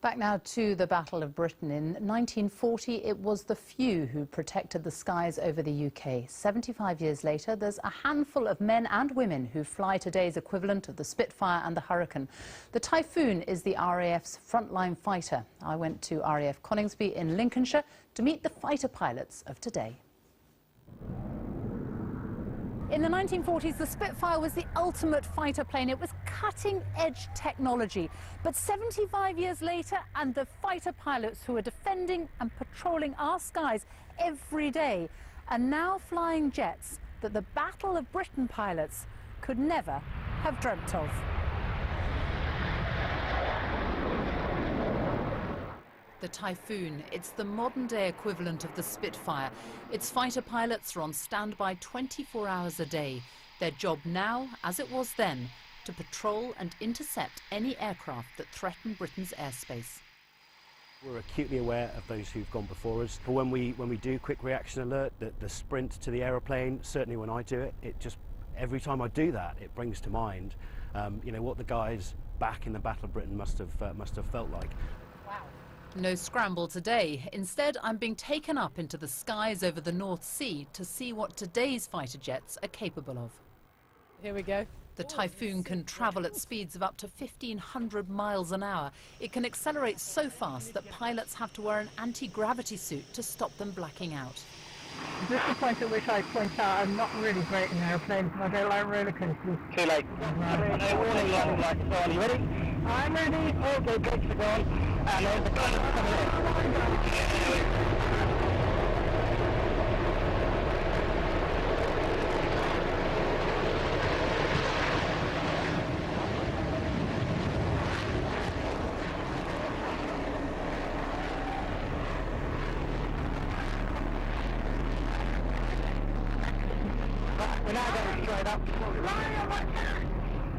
Back now to the Battle of Britain. In 1940, it was the few who protected the skies over the UK. 75 years later, there's a handful of men and women who fly today's equivalent of the Spitfire and the Hurricane. The Typhoon is the RAF's frontline fighter. I went to RAF Coningsby in Lincolnshire to meet the fighter pilots of today. In the 1940s, the Spitfire was the ultimate fighter plane. It was cutting-edge technology. But 75 years later, and the fighter pilots who are defending and patrolling our skies every day are now flying jets that the Battle of Britain pilots could never have dreamt of. The Typhoon, it's the modern-day equivalent of the Spitfire. Its fighter pilots are on standby 24 hours a day. Their job now, as it was then, to patrol and intercept any aircraft that threaten Britain's airspace. We're acutely aware of those who've gone before us. When we do quick reaction alert, the sprint to the aeroplane, certainly when I do it, just every time I do that, it brings to mind, what the guys back in the Battle of Britain must have felt like. Wow. No scramble today. Instead, I'm being taken up into the skies over the North Sea to see what today's fighter jets are capable of. Here we go. The Typhoon can travel at speeds of up to 1,500 miles an hour. It can accelerate so fast that pilots have to wear an anti-gravity suit to stop them blacking out. This is the point at which I point out I'm not really great in aeroplanes and I don't like roller coasters. Too late. No warning lights are on. You ready? I'm ready. All good, brakes are gone. And there's the pilots coming in. We're now going straight up.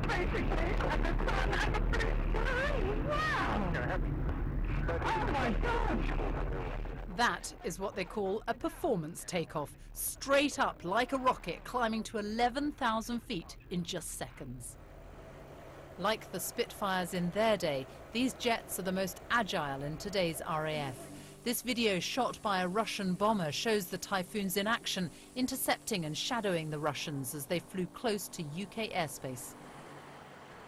Basically, at the sun and the blue sky. Wow! Oh my God! That is what they call a performance takeoff, straight up like a rocket, climbing to 11,000 feet in just seconds. Like the Spitfires in their day, these jets are the most agile in today's RAF. This video shot by a Russian bomber shows the Typhoons in action, intercepting and shadowing the Russians as they flew close to UK airspace.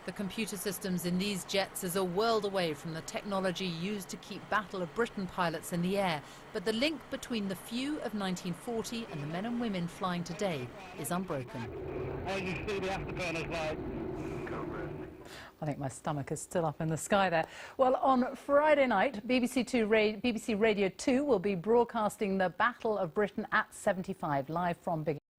The computer systems in these jets is a world away from the technology used to keep Battle of Britain pilots in the air, but the link between the few of 1940 and the men and women flying today is unbroken. Oh, you see the afterburners light. I think my stomach is still up in the sky there. Well, on Friday night, BBC Radio 2 will be broadcasting the Battle of Britain at 75 live from Big